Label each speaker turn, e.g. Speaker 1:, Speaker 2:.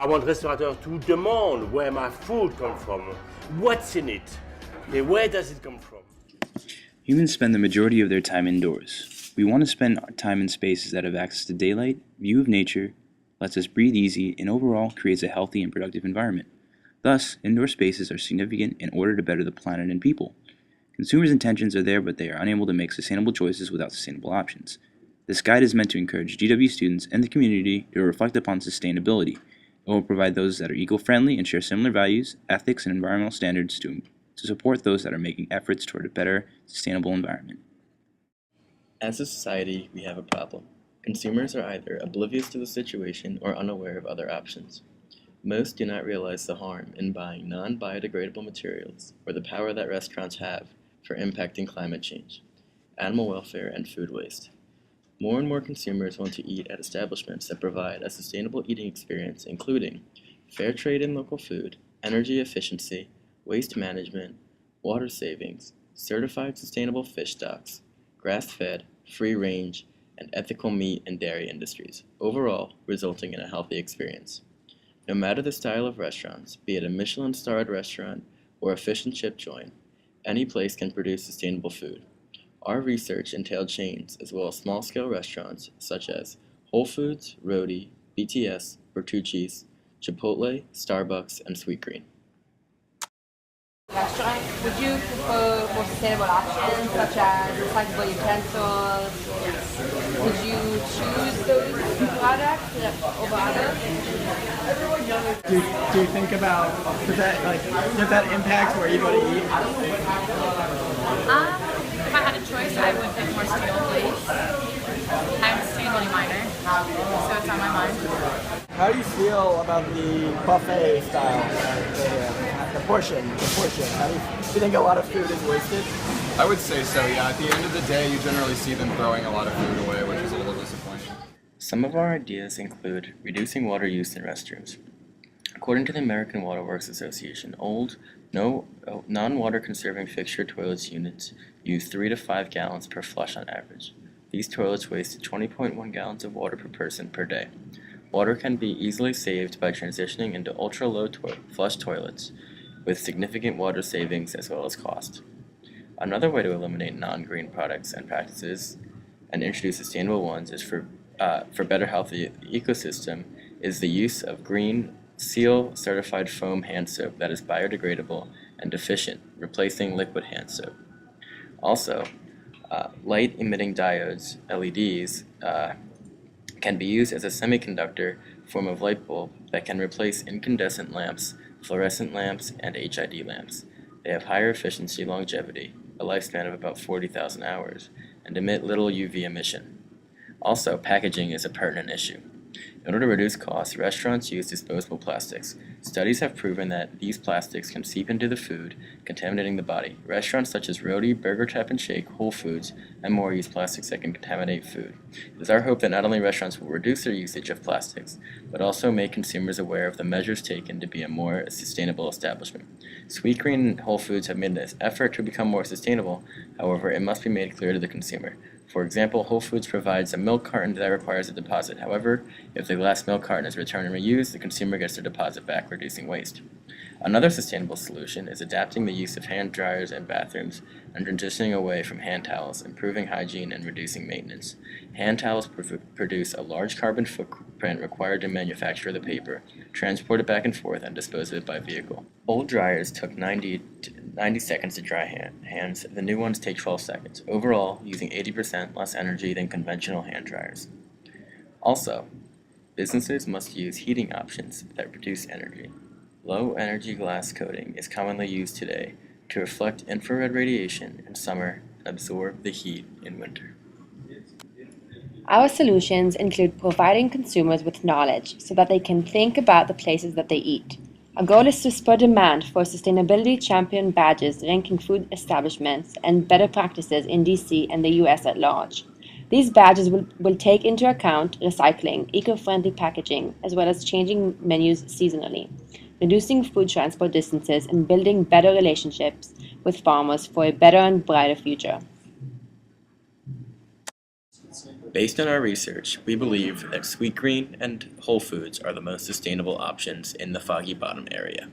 Speaker 1: I want restaurateurs to demand where my food comes from, what's in it, and where does it come from.
Speaker 2: Humans spend the majority of their time indoors. We want to spend time in spaces that have access to daylight, view of nature, lets us breathe easy, and overall creates a healthy and productive environment. Thus, indoor spaces are significant in order to better the planet and people. Consumers' intentions are there, but they are unable to make sustainable choices without sustainable options. This guide is meant to encourage GW students and the community to reflect upon sustainability. It will provide those that are eco-friendly and share similar values, ethics, and environmental standards to support those that are making efforts toward a better, sustainable environment.
Speaker 3: As a society, we have a problem. Consumers are either oblivious to the situation or unaware of other options. Most do not realize the harm in buying non-biodegradable materials or the power that restaurants have for impacting climate change, animal welfare, and food waste. More and more consumers want to eat at establishments that provide a sustainable eating experience, including fair trade in local food, energy efficiency, waste management, water savings, certified sustainable fish stocks, grass-fed, free-range, and ethical meat and dairy industries, overall resulting in a healthy experience. No matter the style of restaurants, be it a Michelin-starred restaurant or a fish and chip joint, any place can produce sustainable food. Our research entailed chains as well as small-scale restaurants such as Whole Foods, Roadie, BTS, Bertucci's, Chipotle, Starbucks, and Sweetgreen.
Speaker 4: Restaurant, would you prefer more sustainable options such as recyclable utensils? Would you choose those products over others?
Speaker 5: Do you think about does that impact where you go to eat?
Speaker 6: If I had a choice, I would pick more sustainable place. I'm sustainably minor, so it's on my mind.
Speaker 5: How do you feel about the buffet style? The portion. How do you think a lot of food is wasted?
Speaker 7: I would say so, yeah. At the end of the day, you generally see them throwing a lot of food away, which is a little disappointing.
Speaker 3: Some of our ideas include reducing water use in restrooms. According to the American Water Works Association, non-water conserving fixture toilets units use 3 to 5 gallons per flush on average. These toilets waste 20.1 gallons of water per person per day. Water can be easily saved by transitioning into ultra-low flush toilets with significant water savings as well as cost. Another way to eliminate non-green products and practices and introduce sustainable ones is for better healthy ecosystem is the use of green Seal certified foam hand soap that is biodegradable and efficient, replacing liquid hand soap. Also, light emitting diodes, LEDs, can be used as a semiconductor form of light bulb that can replace incandescent lamps, fluorescent lamps, and HID lamps. They have higher efficiency longevity, a lifespan of about 40,000 hours, and emit little UV emission. Also, packaging is a pertinent issue. In order to reduce costs, restaurants use disposable plastics. Studies have proven that these plastics can seep into the food, contaminating the body. Restaurants such as Roadie, Burger Tap and Shake, Whole Foods, and more use plastics that can contaminate food. It is our hope that not only restaurants will reduce their usage of plastics, but also make consumers aware of the measures taken to be a more sustainable establishment. Sweetgreen and Whole Foods have made this effort to become more sustainable. However, it must be made clear to the consumer. For example, Whole Foods provides a milk carton that requires a deposit. However, if the last milk carton is returned and reused, the consumer gets their deposit back, reducing waste. Another sustainable solution is adapting the use of hand dryers in bathrooms and transitioning away from hand towels, improving hygiene and reducing maintenance. Hand towels produce a large carbon footprint required to manufacture the paper, transport it back and forth, and dispose of it by vehicle. Old dryers took 90 seconds to dry hands. The new ones take 12 seconds, overall using 80% less energy than conventional hand dryers. Also, businesses must use heating options that reduce energy. Low-energy glass coating is commonly used today to reflect infrared radiation in summer and absorb the heat in winter.
Speaker 4: Our solutions include providing consumers with knowledge so that they can think about the places that they eat. Our goal is to spur demand for sustainability champion badges ranking food establishments and better practices in DC and the US at large. These badges will take into account recycling, eco-friendly packaging, as well as changing menus seasonally, reducing food transport distances, and building better relationships with farmers for a better and brighter future.
Speaker 3: Based on our research, we believe that Sweetgreen and Whole Foods are the most sustainable options in the Foggy Bottom area.